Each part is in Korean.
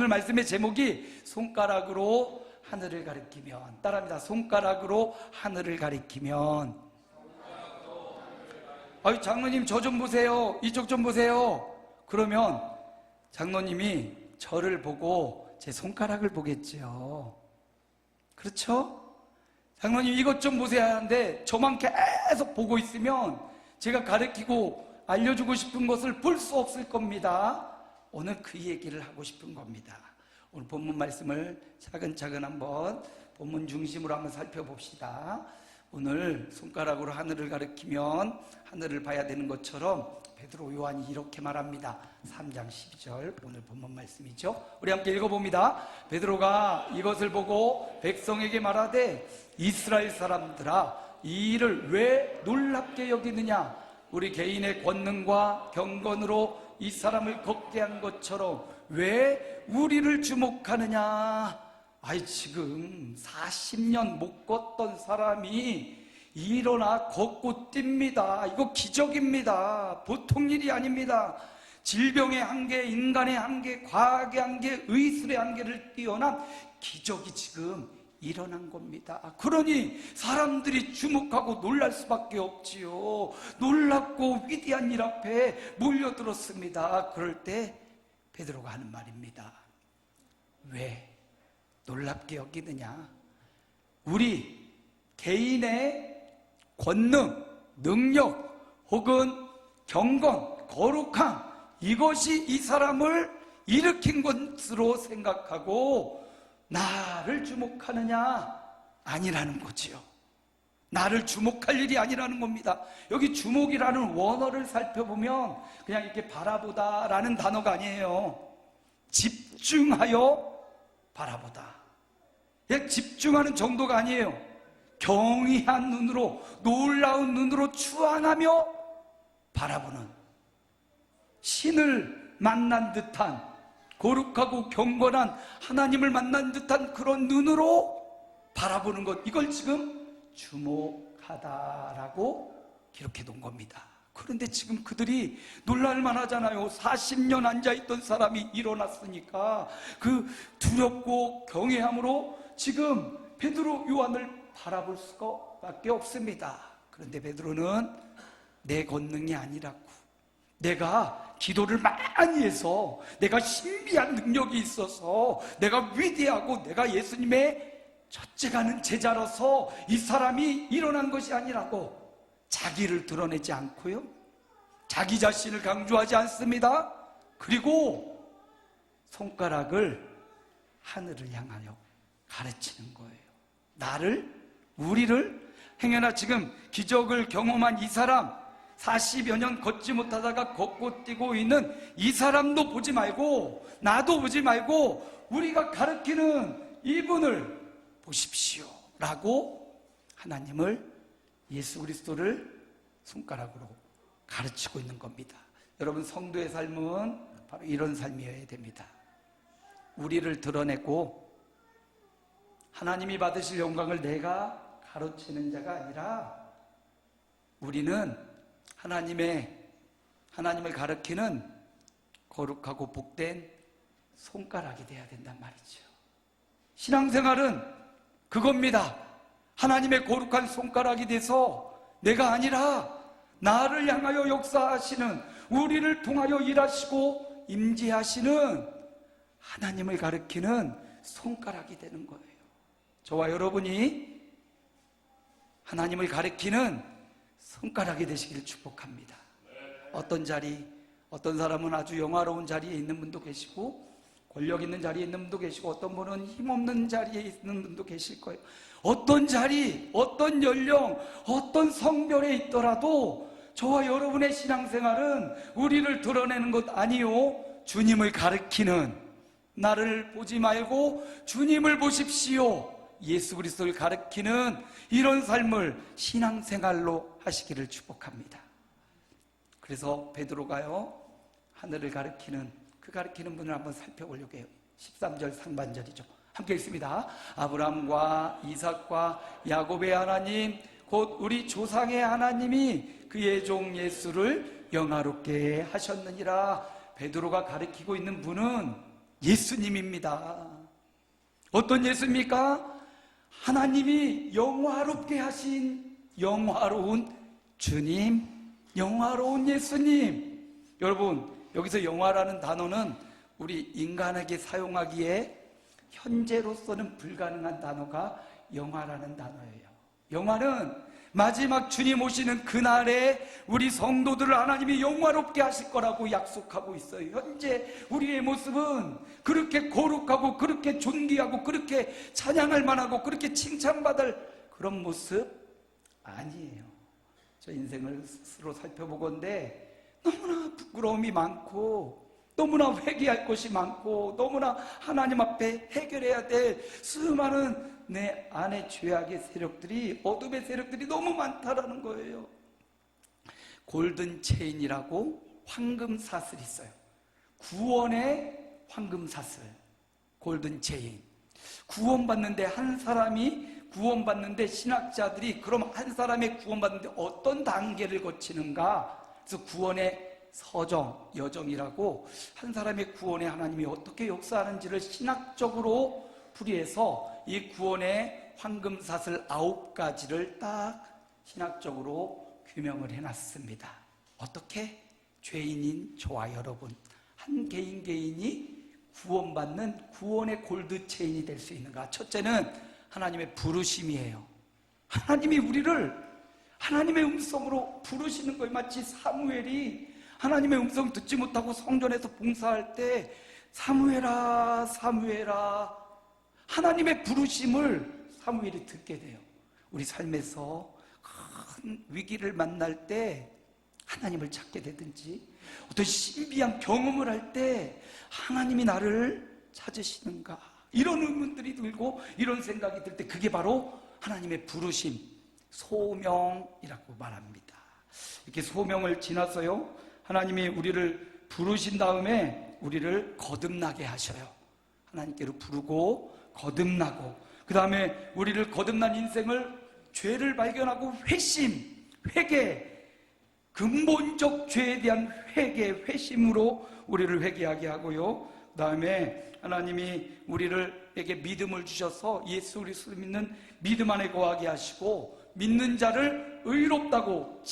오늘 말씀의 제목이 손가락으로 하늘을 가리키면, 따라합니다. 손가락으로 하늘을 가리키면. 아유, 장로님 저 좀 보세요, 이쪽 좀 보세요. 그러면 장로님이 저를 보고 제 손가락을 보겠지요. 그렇죠? 장로님 이것 좀 보세요 하는데 저만 계속 보고 있으면 제가 가르치고 알려주고 싶은 것을 볼 수 없을 겁니다. 오늘 그 얘기를 하고 싶은 겁니다. 오늘 본문 말씀을 차근차근 한번 본문 중심으로 한번 살펴봅시다. 오늘 손가락으로 하늘을 가리키면 하늘을 봐야 되는 것처럼 베드로 요한이 이렇게 말합니다. 3장 12절 오늘 본문 말씀이죠. 우리 함께 읽어봅니다. 베드로가 이것을 보고 백성에게 말하되 이스라엘 사람들아, 이 일을 왜 놀랍게 여기느냐? 우리 개인의 권능과 경건으로 이 사람을 걷게 한 것처럼 왜 우리를 주목하느냐? 아이, 지금 40년 못 걷던 사람이 일어나 걷고 뜁니다. 이거 기적입니다. 보통 일이 아닙니다. 질병의 한계, 인간의 한계, 과학의 한계, 의술의 한계를 뛰어난 기적이 지금 일어난 겁니다. 그러니 사람들이 주목하고 놀랄 수밖에 없지요. 놀랍고 위대한 일 앞에 몰려들었습니다. 그럴 때 베드로가 하는 말입니다. 왜 놀랍게 여기느냐? 우리 개인의 권능, 능력 혹은 경건, 거룩함, 이것이 이 사람을 일으킨 것으로 생각하고 나를 주목하느냐? 아니라는 거지요. 나를 주목할 일이 아니라는 겁니다. 여기 주목이라는 원어를 살펴보면 그냥 이렇게 바라보다 라는 단어가 아니에요. 집중하여 바라보다. 그냥 집중하는 정도가 아니에요. 경이한 눈으로, 놀라운 눈으로 추앙하며 바라보는, 신을 만난 듯한, 거룩하고 경건한 하나님을 만난 듯한 그런 눈으로 바라보는 것, 이걸 지금 주목하다라고 기록해 놓은 겁니다. 그런데 지금 그들이 놀랄만 하잖아요. 40년 앉아있던 사람이 일어났으니까 그 두렵고 경외함으로 지금 베드로 요한을 바라볼 수밖에 없습니다. 그런데 베드로는 내 권능이 아니라고, 내가 기도를 많이 해서, 내가 신비한 능력이 있어서, 내가 위대하고 내가 예수님의 첫째가는 제자로서 이 사람이 일어난 것이 아니라고 자기를 드러내지 않고요, 자기 자신을 강조하지 않습니다. 그리고 손가락을 하늘을 향하여 가르치는 거예요. 나를, 우리를, 행여나 지금 기적을 경험한 이 사람, 40여 년 걷지 못하다가 걷고 뛰고 있는 이 사람도 보지 말고, 나도 보지 말고 우리가 가르치는 이분을 보십시오 라고 하나님을, 예수 그리스도를 손가락으로 가르치고 있는 겁니다. 여러분, 성도의 삶은 바로 이런 삶이어야 됩니다. 우리를 드러내고 하나님이 받으실 영광을 내가 가로채는 자가 아니라 우리는 하나님을 가르치는 거룩하고 복된 손가락이 되어야 된단 말이죠. 신앙생활은 그겁니다. 하나님의 거룩한 손가락이 돼서 내가 아니라 나를 향하여 역사하시는, 우리를 통하여 일하시고 임재하시는 하나님을 가리키는 손가락이 되는 거예요. 저와 여러분이 하나님을 가리키는 손가락이 되시기를 축복합니다. 어떤 자리, 어떤 사람은 아주 영화로운 자리에 있는 분도 계시고, 권력 있는 자리에 있는 분도 계시고, 어떤 분은 힘없는 자리에 있는 분도 계실 거예요. 어떤 자리, 어떤 연령, 어떤 성별에 있더라도 저와 여러분의 신앙생활은 우리를 드러내는 것 아니요, 주님을 가리키는, 나를 보지 말고 주님을 보십시오, 예수 그리스도를 가리키는 이런 삶을 신앙생활로 하시기를 축복합니다. 그래서 베드로가요, 하늘을 가리키는, 그 가리키는 분을 한번 살펴보려고 해요. 13절 상반절이죠. 함께 읽습니다. 아브라함과 이삭과 야곱의 하나님, 곧 우리 조상의 하나님이 그의 종 예수를 영화롭게 하셨느니라. 베드로가 가리키고 있는 분은 예수님입니다. 어떤 예수입니까? 하나님이 영화롭게 하신 영화로운 주님, 영화로운 예수님. 여러분, 여기서 영화라는 단어는 우리 인간에게 사용하기에 현재로서는 불가능한 단어가 영화라는 단어예요. 영화는 마지막 주님 오시는 그날에 우리 성도들을 하나님이 영화롭게 하실 거라고 약속하고 있어요. 현재 우리의 모습은 그렇게 거룩하고 그렇게 존귀하고 그렇게 찬양할 만하고 그렇게 칭찬받을 그런 모습 아니에요. 저 인생을 스스로 살펴보건대 너무나 부끄러움이 많고 너무나 회개할 것이 많고 너무나 하나님 앞에 해결해야 될 수많은 내 안의 죄악의 세력들이, 어둠의 세력들이 너무 많다라는 거예요. 골든 체인이라고 황금 사슬이 있어요. 구원의 황금 사슬, 골든 체인. 구원받는데 한 사람이 구원받는데 신학자들이 그럼 한 사람의 구원받는데 어떤 단계를 거치는가? 그래서 구원의 서정, 여정이라고 한 사람의 구원에 하나님이 어떻게 역사하는지를 신학적으로 풀이해서 이 구원의 황금사슬 9가지를 딱 신학적으로 규명을 해놨습니다. 어떻게? 죄인인 저와 여러분, 한 개인 개인이 구원받는 구원의 골드체인이 될 수 있는가? 첫째는 하나님의 부르심이에요. 하나님이 우리를 하나님의 음성으로 부르시는 거예요. 마치 사무엘이 하나님의 음성 듣지 못하고 성전에서 봉사할 때 사무엘아, 사무엘아, 하나님의 부르심을 사무엘이 듣게 돼요. 우리 삶에서 큰 위기를 만날 때 하나님을 찾게 되든지 어떤 신비한 경험을 할 때 하나님이 나를 찾으시는가, 이런 의문들이 들고 이런 생각이 들 때 그게 바로 하나님의 부르심, 소명이라고 말합니다. 이렇게 소명을 지나서요, 하나님이 우리를 부르신 다음에 우리를 거듭나게 하셔요. 하나님께로 부르고 거듭나고, 그 다음에 우리를 거듭난 인생을 죄를 발견하고 회심, 회개, 근본적 죄에 대한 회개, 회심으로 우리를 회개하게 하고요. 그 다음에 하나님이 우리에게 믿음을 주셔서 예수 그리스도를 믿는 믿음 안에 거하게 하시고, 믿는 자를 의롭다고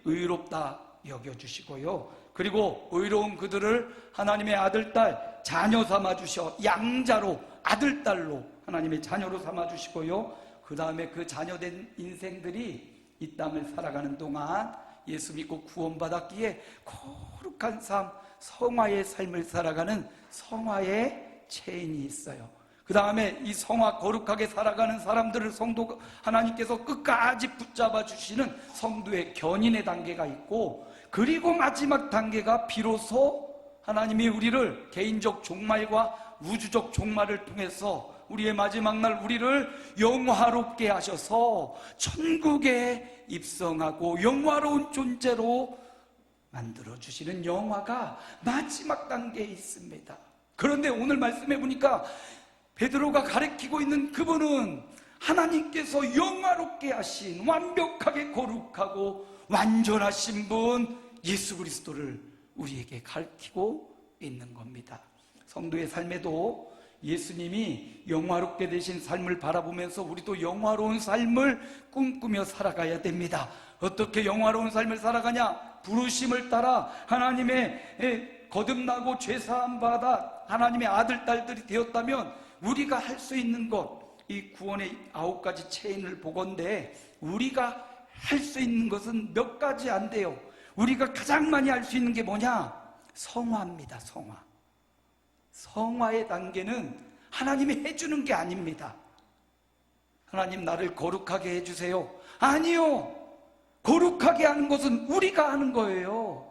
의롭다 여겨주시고요. 그리고 의로운 그들을 하나님의 아들, 딸, 자녀 삼아주셔 양자로, 아들, 딸로 하나님의 자녀로 삼아주시고요. 그 다음에 그 자녀된 인생들이 이 땅을 살아가는 동안 예수 믿고 구원받았기에 거룩한 삶, 성화의 삶을 살아가는 성화의 체인이 있어요. 그 다음에 이 성화, 거룩하게 살아가는 사람들을 성도 하나님께서 끝까지 붙잡아 주시는 성도의 견인의 단계가 있고, 그리고 마지막 단계가 비로소 하나님이 우리를 개인적 종말과 우주적 종말을 통해서 우리의 마지막 날 우리를 영화롭게 하셔서 천국에 입성하고 영화로운 존재로 만들어주시는 영화가 마지막 단계에 있습니다. 그런데 오늘 말씀해 보니까 베드로가 가리키고 있는 그분은 하나님께서 영화롭게 하신, 완벽하게 거룩하고 완전하신 분 예수 그리스도를 우리에게 가르치고 있는 겁니다. 성도의 삶에도 예수님이 영화롭게 되신 삶을 바라보면서 우리도 영화로운 삶을 꿈꾸며 살아가야 됩니다. 어떻게 영화로운 삶을 살아가냐? 부르심을 따라 하나님의 거듭나고 죄사함 받아 하나님의 아들, 딸들이 되었다면 우리가 할 수 있는 것, 이 구원의 9가지 체인을 보건대 우리가 할 수 있는 것은 몇 가지 안 돼요. 우리가 가장 많이 할 수 있는 게 뭐냐? 성화입니다. 성화. 성화의 단계는 하나님이 해주는 게 아닙니다. 하나님 나를 거룩하게 해주세요. 아니요. 거룩하게 하는 것은 우리가 하는 거예요.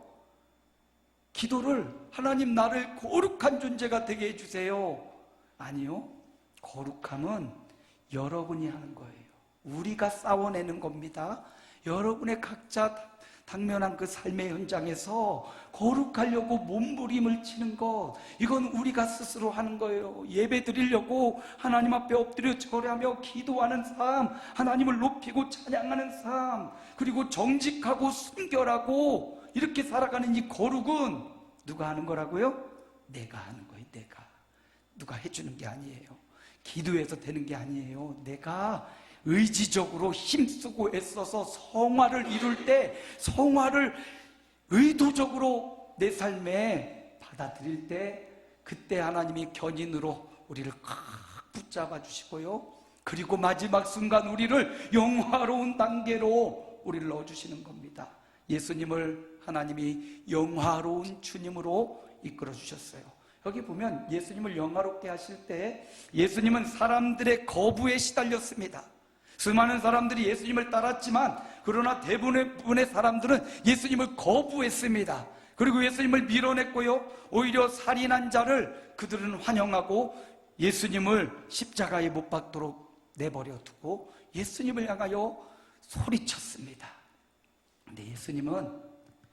기도를 하나님 나를 거룩한 존재가 되게 해주세요. 아니요. 거룩함은 여러분이 하는 거예요. 우리가 싸워내는 겁니다. 여러분의 각자 당면한 그 삶의 현장에서 거룩하려고 몸부림을 치는 것, 이건 우리가 스스로 하는 거예요. 예배 드리려고 하나님 앞에 엎드려 절하며 기도하는 삶, 하나님을 높이고 찬양하는 삶, 그리고 정직하고 순결하고 이렇게 살아가는 이 거룩은 누가 하는 거라고요? 내가 하는 거예요. 내가. 누가 해주는 게 아니에요. 기도해서 되는 게 아니에요. 내가 의지적으로 힘쓰고 애써서 성화를 이룰 때, 성화를 의도적으로 내 삶에 받아들일 때, 그때 하나님이 견인으로 우리를 꽉 붙잡아 주시고요, 그리고 마지막 순간 우리를 영화로운 단계로 우리를 넣어주시는 겁니다. 예수님을 하나님이 영화로운 주님으로 이끌어 주셨어요. 여기 보면 예수님을 영화롭게 하실 때 예수님은 사람들의 거부에 시달렸습니다. 수많은 사람들이 예수님을 따랐지만 그러나 대부분의 사람들은 예수님을 거부했습니다. 그리고 예수님을 밀어냈고요, 오히려 살인한 자를 그들은 환영하고 예수님을 십자가에 못 박도록 내버려 두고 예수님을 향하여 소리쳤습니다. 근데 예수님은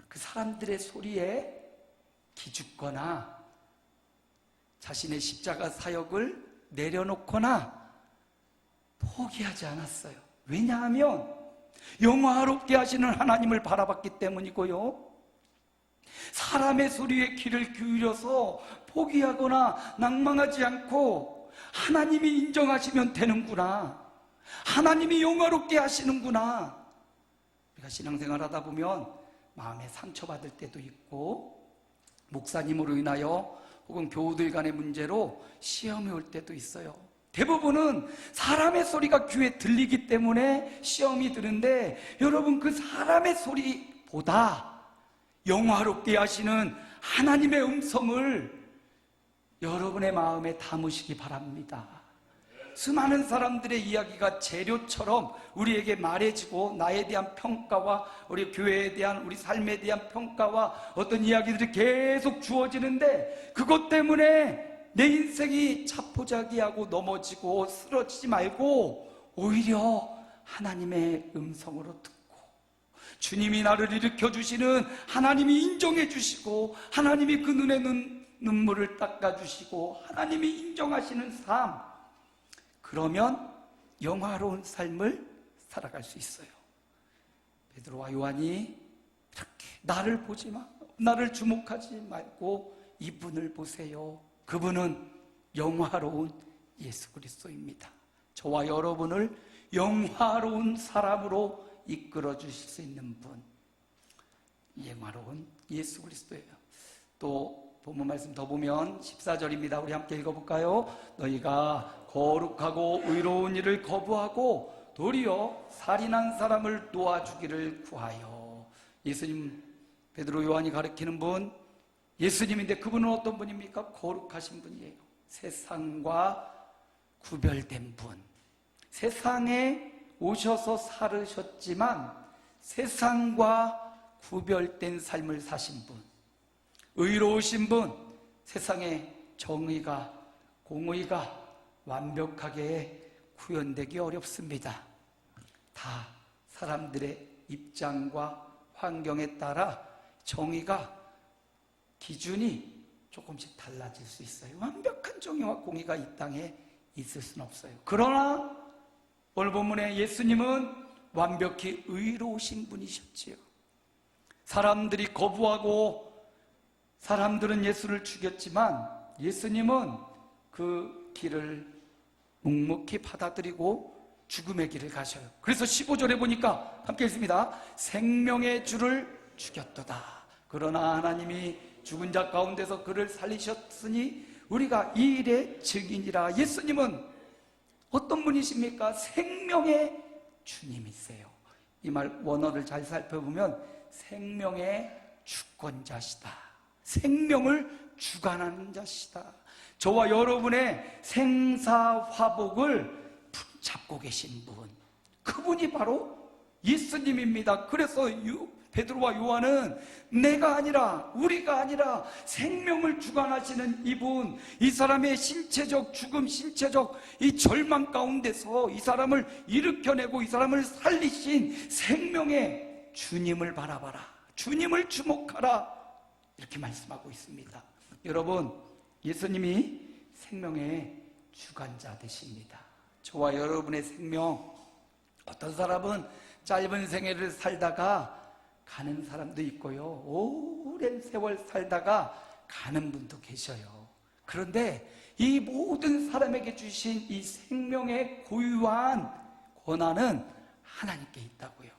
그 사람들의 소리에 기죽거나 자신의 십자가 사역을 내려놓거나 포기하지 않았어요. 왜냐하면 영화롭게 하시는 하나님을 바라봤기 때문이고요, 사람의 소리에 귀를 기울여서 포기하거나 낭망하지 않고 하나님이 인정하시면 되는구나, 하나님이 영화롭게 하시는구나. 우리가 신앙생활 하다 보면 마음에 상처받을 때도 있고, 목사님으로 인하여 혹은 교우들 간의 문제로 시험이 올 때도 있어요. 대부분은 사람의 소리가 귀에 들리기 때문에 시험이 드는데, 여러분, 그 사람의 소리보다 영화롭게 하시는 하나님의 음성을 여러분의 마음에 담으시기 바랍니다. 수많은 사람들의 이야기가 재료처럼 우리에게 말해지고, 나에 대한 평가와 우리 교회에 대한, 우리 삶에 대한 평가와 어떤 이야기들이 계속 주어지는데, 그것 때문에 내 인생이 자포자기하고 넘어지고 쓰러지지 말고 오히려 하나님의 음성으로 듣고, 주님이 나를 일으켜 주시는 하나님이 인정해 주시고, 하나님이 그 눈에 눈물을 닦아 주시고, 하나님이 인정하시는 삶, 그러면 영화로운 삶을 살아갈 수 있어요. 베드로와 요한이 이렇게 나를 보지 마, 나를 주목하지 말고 이분을 보세요. 그분은 영화로운 예수 그리스도입니다. 저와 여러분을 영화로운 사람으로 이끌어 주실 수 있는 분, 영화로운 예수 그리스도예요. 또 본문 말씀 더 보면 14절입니다. 우리 함께 읽어볼까요? 너희가 거룩하고 의로운 일을 거부하고 도리어 살인한 사람을 놓아주기를 구하여. 예수님, 베드로 요한이 가르치는 분 예수님인데, 그분은 어떤 분입니까? 거룩하신 분이에요. 세상과 구별된 분, 세상에 오셔서 살으셨지만 세상과 구별된 삶을 사신 분, 의로우신 분, 세상에 정의가, 공의가 완벽하게 구현되기 어렵습니다. 다 사람들의 입장과 환경에 따라 정의가, 기준이 조금씩 달라질 수 있어요. 완벽한 정의와 공의가 이 땅에 있을 수는 없어요. 그러나 오늘 본문에 예수님은 완벽히 의로우신 분이셨지요. 사람들이 거부하고 사람들은 예수를 죽였지만 예수님은 그 길을 묵묵히 받아들이고 죽음의 길을 가셔요. 그래서 15절에 보니까 함께 읽습니다. 생명의 주를 죽였도다. 그러나 하나님이 죽은 자 가운데서 그를 살리셨으니 우리가 이 일의 증인이라. 예수님은 어떤 분이십니까? 생명의 주님이세요. 이 말 원어를 잘 살펴보면 생명의 주권자시다, 생명을 주관하는 자시다. 저와 여러분의 생사화복을 붙잡고 계신 분, 그분이 바로 예수님입니다. 그래서 베드로와 요한은 내가 아니라, 우리가 아니라 생명을 주관하시는 이분, 이 사람의 신체적 죽음, 신체적 이 절망 가운데서 이 사람을 일으켜내고 이 사람을 살리신 생명의 주님을 바라봐라, 주님을 주목하라, 이렇게 말씀하고 있습니다. 여러분, 예수님이 생명의 주관자 되십니다. 저와 여러분의 생명, 어떤 사람은 짧은 생애를 살다가 가는 사람도 있고요, 오랜 세월 살다가 가는 분도 계셔요. 그런데 이 모든 사람에게 주신 이 생명의 고유한 권한은 하나님께 있다고요.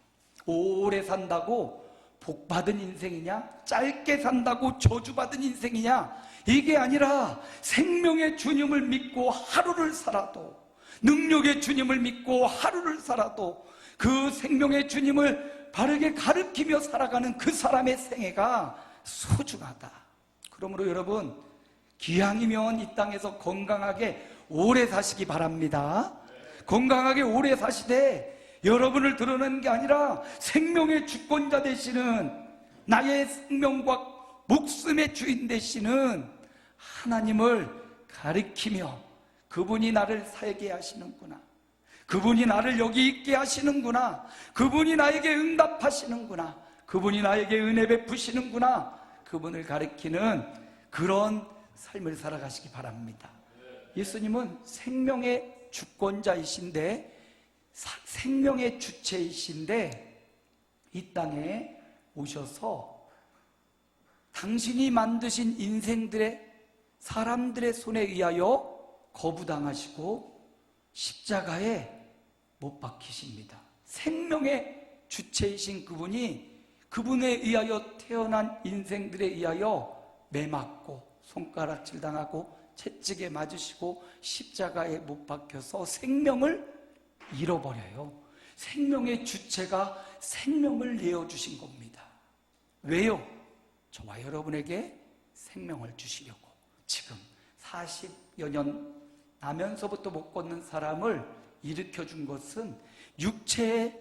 오래 산다고 복받은 인생이냐? 짧게 산다고 저주받은 인생이냐? 이게 아니라 생명의 주님을 믿고 하루를 살아도, 능력의 주님을 믿고 하루를 살아도 그 생명의 주님을 바르게 가르치며 살아가는 그 사람의 생애가 소중하다. 그러므로 여러분, 기왕이면 이 땅에서 건강하게 오래 사시기 바랍니다. 건강하게 오래 사시되 여러분을 드러내는 게 아니라 생명의 주권자 되시는, 나의 생명과 목숨의 주인 되시는 하나님을 가리키며 그분이 나를 살게 하시는구나, 그분이 나를 여기 있게 하시는구나, 그분이 나에게 응답하시는구나, 그분이 나에게 은혜 베푸시는구나, 그분을 가리키는 그런 삶을 살아가시기 바랍니다. 예수님은 생명의 주권자이신데, 생명의 주체이신데 이 땅에 오셔서 당신이 만드신 인생들의, 사람들의 손에 의하여 거부당하시고 십자가에 못 박히십니다. 생명의 주체이신 그분이 그분에 의하여 태어난 인생들에 의하여 매맞고 손가락질 당하고 채찍에 맞으시고 십자가에 못 박혀서 생명을 잃어버려요. 생명의 주체가 생명을 내어주신 겁니다. 왜요? 저와 여러분에게 생명을 주시려고. 지금 40여 년 나면서부터 못 걷는 사람을 일으켜준 것은 육체의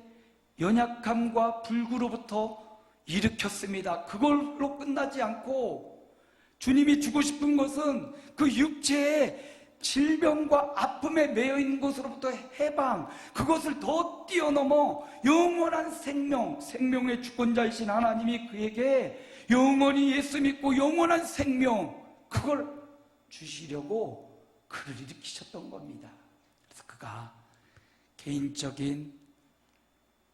연약함과 불구로부터 일으켰습니다. 그걸로 끝나지 않고 주님이 주고 싶은 것은 그 육체의 질병과 아픔에 매여 있는 것으로부터 해방, 그것을 더 뛰어넘어 영원한 생명, 생명의 주권자이신 하나님이 그에게 영원히 예수 믿고 영원한 생명, 그걸 주시려고 그를 일으키셨던 겁니다. 그래서 그가 개인적인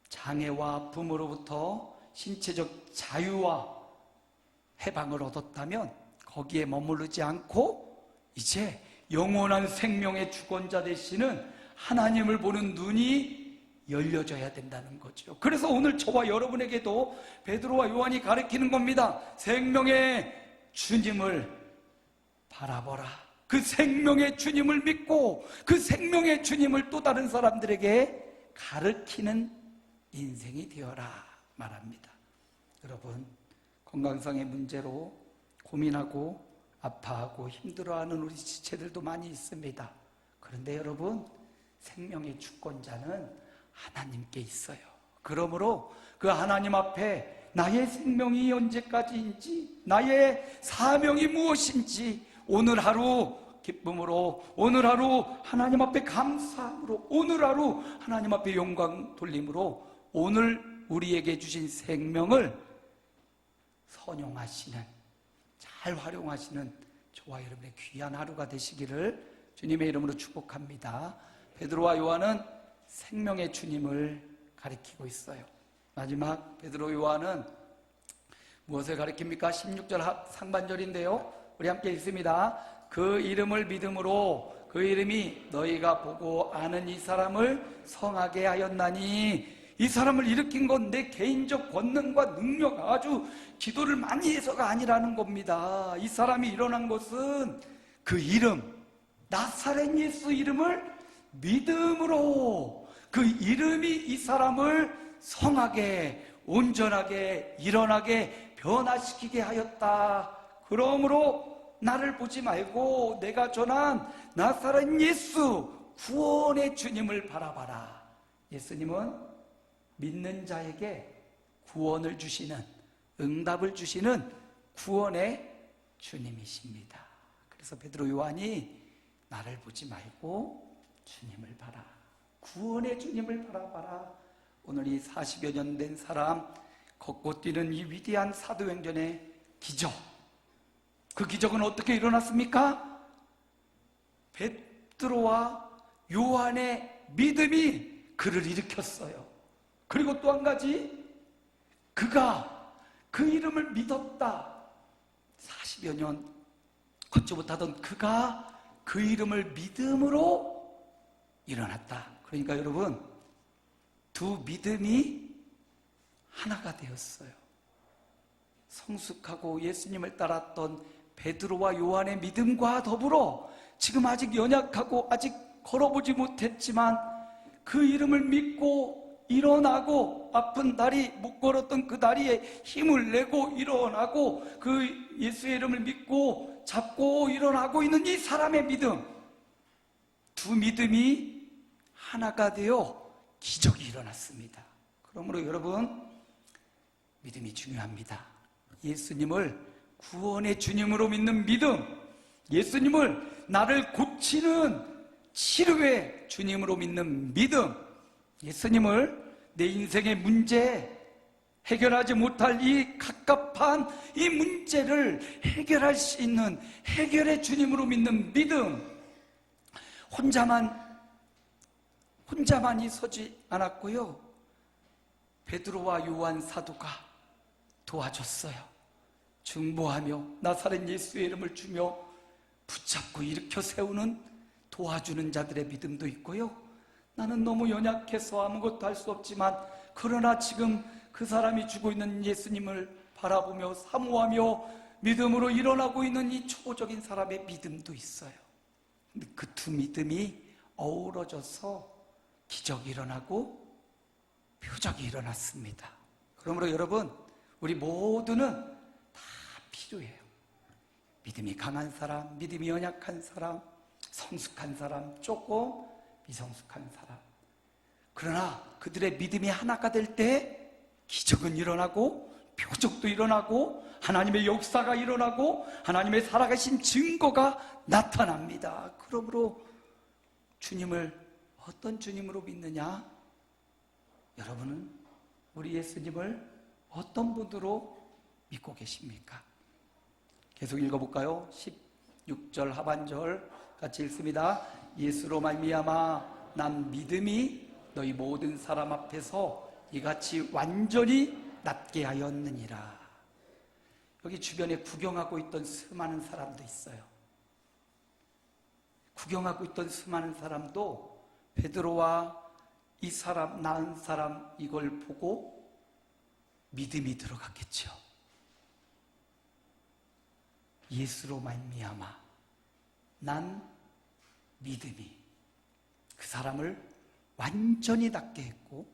장애와 아픔으로부터 신체적 자유와 해방을 얻었다면 거기에 머무르지 않고 이제 영원한 생명의 주권자 되시는 하나님을 보는 눈이 열려져야 된다는 거죠. 그래서 오늘 저와 여러분에게도 베드로와 요한이 가르치는 겁니다. 생명의 주님을 바라보라. 그 생명의 주님을 믿고 그 생명의 주님을 또 다른 사람들에게 가르치는 인생이 되어라 말합니다. 여러분, 건강상의 문제로 고민하고 아파하고 힘들어하는 우리 지체들도 많이 있습니다. 그런데 여러분, 생명의 주권자는 하나님께 있어요. 그러므로 그 하나님 앞에 나의 생명이 언제까지인지, 나의 사명이 무엇인지 오늘 하루 기쁨으로, 오늘 하루 하나님 앞에 감사함으로, 오늘 하루 하나님 앞에 영광 돌림으로 오늘 우리에게 주신 생명을 선용하시는, 잘 활용하시는 저와 여러분의 귀한 하루가 되시기를 주님의 이름으로 축복합니다. 베드로와 요한은 생명의 주님을 가리키고 있어요. 마지막 베드로 요한은 무엇을 가리킵니까? 16절 상반절인데요, 우리 함께 읽습니다. 그 이름을 믿음으로 그 이름이 너희가 보고 아는 이 사람을 성하게 하였나니, 이 사람을 일으킨 건 내 개인적 권능과 능력, 아주 기도를 많이 해서가 아니라는 겁니다. 이 사람이 일어난 것은 그 이름, 나사렛 예수 이름을 믿음으로, 그 이름이 이 사람을 성하게, 온전하게, 일어나게, 변화시키게 하였다. 그러므로 나를 보지 말고 내가 전한 나사렛 예수, 구원의 주님을 바라봐라. 예수님은 믿는 자에게 구원을 주시는, 응답을 주시는 구원의 주님이십니다. 그래서 베드로 요한이 나를 보지 말고 주님을 봐라, 구원의 주님을 바라봐라. 오늘 이 40여 년 된 사람 걷고 뛰는 이 위대한 사도행전의 기적, 그 기적은 어떻게 일어났습니까? 베드로와 요한의 믿음이 그를 일으켰어요. 그리고 또 한 가지, 그가 그 이름을 믿었다. 40여 년 걷지 못하던 그가 그 이름을 믿음으로 일어났다. 그러니까 여러분, 두 믿음이 하나가 되었어요. 성숙하고 예수님을 따랐던 베드로와 요한의 믿음과 더불어 지금 아직 연약하고 아직 걸어보지 못했지만 그 이름을 믿고 일어나고 아픈 다리, 못 걸었던 그 다리에 힘을 내고 일어나고 그 예수의 이름을 믿고 잡고 일어나고 있는 이 사람의 믿음, 두 믿음이 하나가 되어 기적이 일어났습니다. 그러므로 여러분, 믿음이 중요합니다. 예수님을 구원의 주님으로 믿는 믿음, 예수님을 나를 고치는 치료의 주님으로 믿는 믿음, 예수님을 내 인생의 문제, 해결하지 못할 이 갑갑한 이 문제를 해결할 수 있는 해결의 주님으로 믿는 믿음, 혼자만이 서지 않았고요. 베드로와 요한 사도가 도와줬어요. 중보하며 나사렛 예수의 이름을 주며 붙잡고 일으켜 세우는 도와주는 자들의 믿음도 있고요. 나는 너무 연약해서 아무것도 할 수 없지만 그러나 지금 그 사람이 주고 있는 예수님을 바라보며 사모하며 믿음으로 일어나고 있는 이 초보적인 사람의 믿음도 있어요. 근데 그 두 믿음이 어우러져서 기적이 일어나고 표적이 일어났습니다. 그러므로 여러분, 우리 모두는 다 필요해요. 믿음이 강한 사람, 믿음이 연약한 사람, 성숙한 사람, 조금 미성숙한 사람. 그러나 그들의 믿음이 하나가 될 때 기적은 일어나고 표적도 일어나고 하나님의 역사가 일어나고 하나님의 살아계신 증거가 나타납니다. 그러므로 주님을 어떤 주님으로 믿느냐? 여러분은 우리 예수님을 어떤 분으로 믿고 계십니까? 계속 읽어볼까요? 16절 하반절 같이 읽습니다. 예수로 말미암아 난 믿음이 너희 모든 사람 앞에서 이같이 완전히 낫게 하였느니라. 여기 주변에 구경하고 있던 수많은 사람도 있어요. 구경하고 있던 수많은 사람도 베드로와 이 사람, 나은 사람 이걸 보고 믿음이 들어갔겠죠. 예수로 말미암아 난 믿음이 그 사람을 완전히 낫게 했고,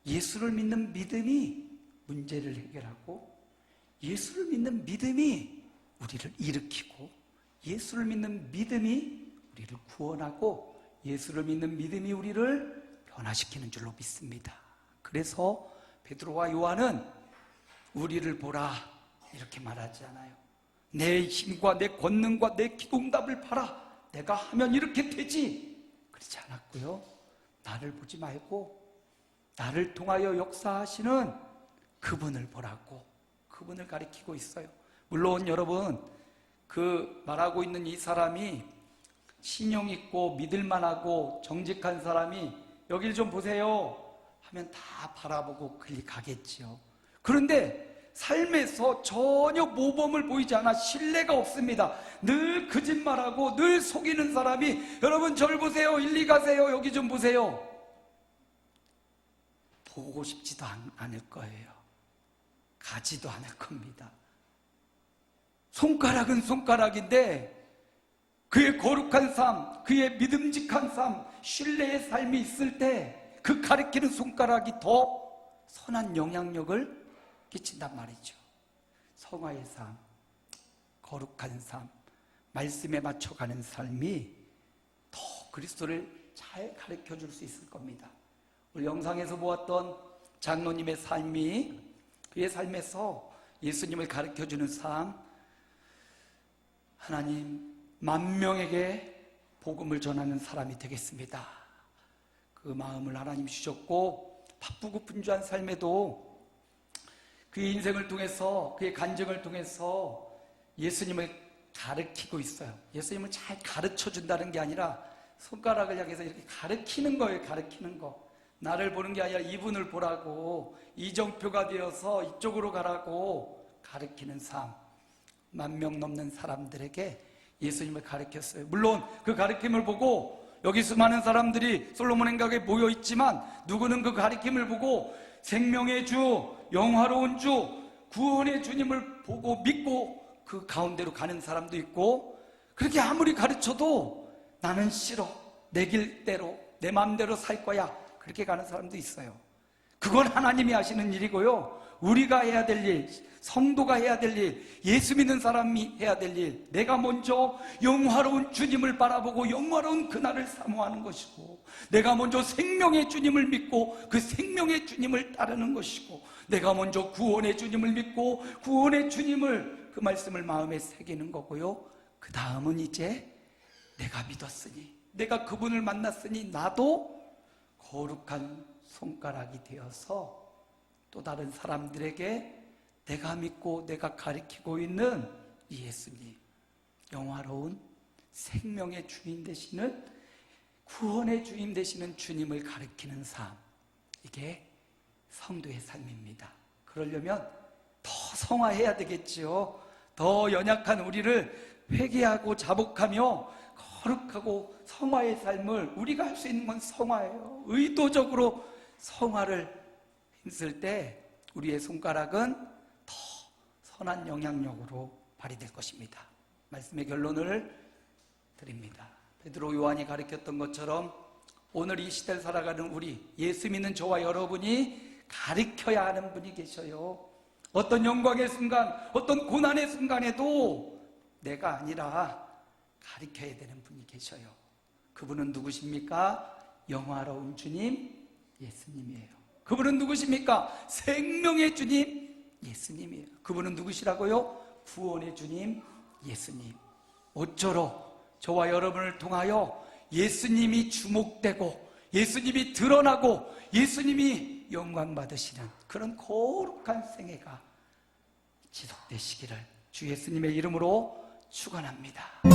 예수를 믿는 믿음이 문제를 해결하고, 예수를 믿는 믿음이 우리를 일으키고, 예수를 믿는 믿음이 우리를 구원하고, 예수를 믿는 믿음이 우리를 변화시키는 줄로 믿습니다. 그래서 베드로와 요한은 우리를 보라 이렇게 말하지 않아요. 내 힘과 내 권능과 내 기공답을 봐라, 내가 하면 이렇게 되지, 그렇지 않았고요. 나를 보지 말고 나를 통하여 역사하시는 그분을 보라고, 그분을 가리키고 있어요. 물론 여러분, 그 말하고 있는 이 사람이 신용 있고 믿을만하고 정직한 사람이 여길 좀 보세요 하면 다 바라보고 그리 가겠지요. 그런데 삶에서 전혀 모범을 보이지 않아 신뢰가 없습니다. 늘 거짓말하고 늘 속이는 사람이, 여러분 절 보세요, 일리 가세요, 여기 좀 보세요, 보고 싶지도 않을 거예요. 가지도 않을 겁니다. 손가락은 손가락인데 그의 거룩한 삶, 그의 믿음직한 삶, 신뢰의 삶이 있을 때 그 가리키는 손가락이 더 선한 영향력을 끼친단 말이죠. 성화의 삶, 거룩한 삶, 말씀에 맞춰가는 삶이 더 그리스도를 잘 가르쳐 줄 수 있을 겁니다. 우리 영상에서 보았던 장로님의 삶이, 그의 삶에서 예수님을 가르쳐 주는 삶, 하나님 만 명에게 복음을 전하는 사람이 되겠습니다. 그 마음을 하나님 주셨고, 바쁘고 분주한 삶에도 그의 인생을 통해서, 그의 간증을 통해서 예수님을 가르치고 있어요. 예수님을 잘 가르쳐 준다는 게 아니라 손가락을 향해서 이렇게 가르치는 거예요. 가르치는 거. 나를 보는 게 아니라 이분을 보라고, 이정표가 되어서 이쪽으로 가라고 가르치는 삶. 10,000명 넘는 사람들에게 예수님을 가르쳤어요. 물론 그 가르침을 보고 여기 수많은 사람들이 솔로몬 행각에 모여 있지만 누구는 그 가르침을 보고 생명의 주, 영화로운 주, 구원의 주님을 보고 믿고 그 가운데로 가는 사람도 있고, 그렇게 아무리 가르쳐도 나는 싫어, 내 길대로 내 마음대로 살 거야, 그렇게 가는 사람도 있어요. 그건 하나님이 하시는 일이고요, 우리가 해야 될 일, 성도가 해야 될 일, 예수 믿는 사람이 해야 될 일, 내가 먼저 영화로운 주님을 바라보고 영화로운 그날을 사모하는 것이고, 내가 먼저 생명의 주님을 믿고 그 생명의 주님을 따르는 것이고, 내가 먼저 구원의 주님을 믿고 구원의 주님을, 그 말씀을 마음에 새기는 거고요, 그 다음은 이제 내가 믿었으니, 내가 그분을 만났으니 나도 거룩한 손가락이 되어서 또 다른 사람들에게 내가 믿고 내가 가르치고 있는 이 예수님, 영화로운 생명의 주인 되시는, 구원의 주인 되시는 주님을 가르치는 삶, 이게 성도의 삶입니다. 그러려면 더 성화해야 되겠지요. 더 연약한 우리를 회개하고 자복하며 거룩하고 성화의 삶을, 우리가 할 수 있는 건 성화예요. 의도적으로 성화를 힘쓸 때 우리의 손가락은 더 선한 영향력으로 발휘될 것입니다. 말씀의 결론을 드립니다. 베드로, 요한이 가르쳤던 것처럼 오늘 이 시대를 살아가는 우리, 예수 믿는 저와 여러분이 가르쳐야 하는 분이 계셔요. 어떤 영광의 순간, 어떤 고난의 순간에도 내가 아니라 가르쳐야 되는 분이 계셔요. 그분은 누구십니까? 영화로운 주님, 예수님이에요. 그분은 누구십니까? 생명의 주님, 예수님이에요. 그분은 누구시라고요? 구원의 주님, 예수님. 모쪼록 저와 여러분을 통하여 예수님이 주목되고 예수님이 드러나고 예수님이 영광 받으시는 그런 거룩한 생애가 지속되시기를 주 예수님의 이름으로 축원합니다.